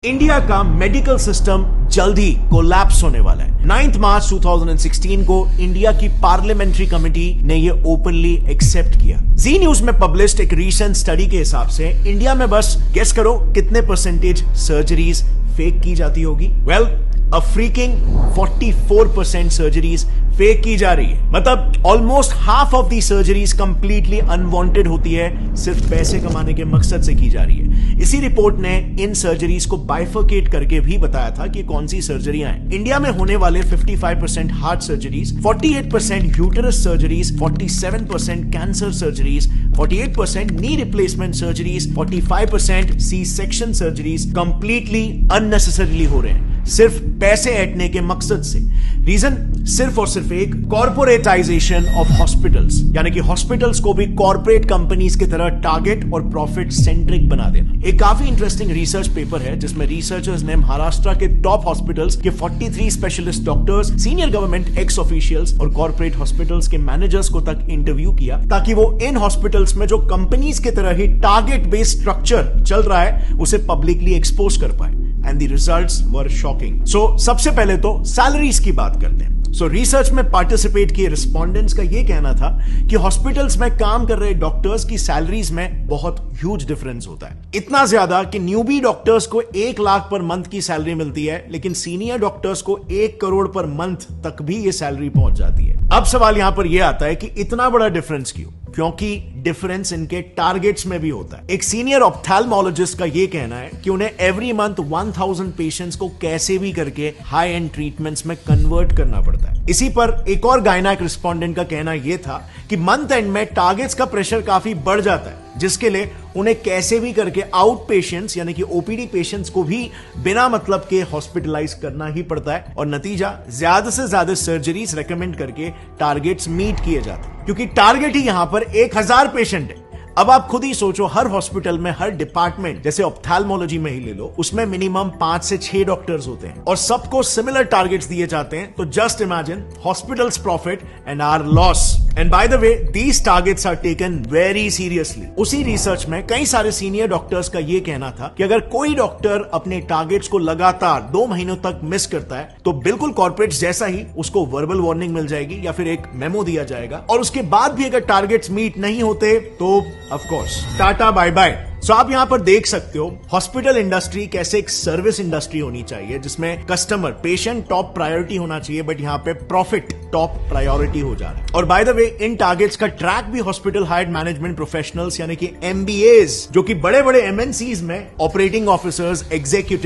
India का medical system जल्द ही collapse होने वाला है। 9 मार्च 2016 को इंडिया की पार्लियामेंट्री कमेटी ने यह ओपनली एक्सेप्ट किया। जी न्यूज में पब्लिश्ड एक रीसेंट स्टडी के हिसाब से इंडिया में बस गेस करो कितने परसेंटेज सर्जरीज फेक की जाती होगी। वेल, अ फ्रीकिंग 44% सर्जरीज फेक की जा रही है। मतलब almost half of the surgeries completely unwanted होती है, सिर्फ पैसे कमाने के मकसद से की जा रही है। इसी रिपोर्ट ने इन सर्जरीज को बाइफरकेट करके भी बताया था कि कौन सी सर्जरियां हैं। इंडिया में होने वाले 55% heart surgeries, 48% uterus surgeries, 47% cancer surgeries, 48% knee replacement surgeries, 45% C section surgeries completely unnecessarily हो रहे हैं, सिर्फ पैसे ऐंठने के मकसद से। रीजन सिर्फ और सिर्फ एक, कॉर्पोरेटाइजेशन ऑफ हॉस्पिटल्स, यानी कि हॉस्पिटल्स को भी कॉर्पोरेट कंपनीज की तरह टारगेट और प्रॉफिट सेंट्रिक बना देना। एक काफी इंटरेस्टिंग रिसर्च पेपर है जिसमें रिसर्चर्स ने महाराष्ट्र के टॉप हॉस्पिटल्स के 43 specialist doctors, senior government x officials और कॉर्पोरेट हॉस्पिटल्स के मैनेजर्स को तक इंटरव्यू किया, ताकि वो इन हॉस्पिटल्स में जो कंपनीज की तरह ही टारगेट बेस्ड स्ट्रक्चर चल रहा है उसे पब्लिकली एक्सपोज कर पाए। And the results were shocking. So सबसे पहले तो सैलरीज की बात करते हैं। सो रिसर्च में पार्टिसिपेट किए रिस्पोंडेंट्स का यह कहना था कि हॉस्पिटल्स में काम कर रहे डॉक्टर्स की सैलरीज में बहुत ह्यूज डिफरेंस होता है। इतना ज्यादा कि न्यूबी डॉक्टर्स को 1 लाख पर मंथ की सैलरी मिलती है, लेकिन सीनियर डॉक्टर्स को 1 करोड़ पर मंथ तक भी यह सैलरी पहुंच जाती है। अब सवाल यहां पर यह आता है कि इतना बड़ा डिफरेंस क्यों? क्योंकि डिफरेंस इनके टारगेट्स में भी होता है। एक सीनियर ऑप्थेल्मोलॉजिस्ट का यह कहना है कि उन्हें एवरी मंथ 1000 पेशेंट्स को कैसे भी करके हाई एंड ट्रीटमेंट्स में कन्वर्ट करना पड़ता है। इसी पर एक और गायनाक रिस्पोंडेंट का कहना यह था कि मंथ एंड में टारगेट्स का प्रेशर काफी बढ़ जाता है, जिसके लिए उन्हें कैसे भी करके आउट पेशेंट्स यानी कि ओपीडी पेशेंट्स को भी बिना मतलब के हॉस्पिटलाइज करना ही पड़ता है, और नतीजा ज्यादा से ज्यादा सर्जरीज रेकमेंड करके टारगेट्स मीट किए जाते हैं, क्योंकि टारगेट ही यहां पर 1000 पेशेंट है। अब आप खुद ही सोचो, हर हॉस्पिटल में, हर डिपार्टमेंट, जैसे ऑप्थेल्मोलॉजी में ही ले लो, उसमें मिनिमम 5 से 6 डॉक्टर्स होते हैं और सबको सिमिलर टारगेट्स दिए जाते हैं। तो just imagine hospitals profit and our loss. And by the way, these targets are taken very seriously. उसी रिसर्च में कई सारे सीनियर डॉक्टर्स का यह कहना था कि अगर कोई डॉक्टर अपने टारगेट्स को लगातार 2 महीनों तक मिस करता है तो बिल्कुल कॉर्पोरेट जैसा ही उसको वर्बल वार्निंग मिल जाएगी या फिर एक मेमो दिया जाएगा, और उसके बाद भी अगर टारगेट्स मीट नहीं होते तो of course tata bye bye. So आप यहां पर देख सकते हो हॉस्पिटल इंडस्ट्री कैसे एक सर्विस इंडस्ट्री होनी चाहिए, जिसमें कस्टमर, पेशेंट टॉप प्रायोरिटी होना चाहिए, बट यहां पे प्रॉफिट टॉप प्रायोरिटी हो जा रहा है। और bye the way, in targets का ट्रैक भी हॉस्पिटल हायर्ड मैनेजमेंट प्रोफेशनल्स यानी कि MBAs, जो कि बड़े बड़े MNCs में ऑपरेटिंग ऑफिसर्स, एग्जीक्यूटिव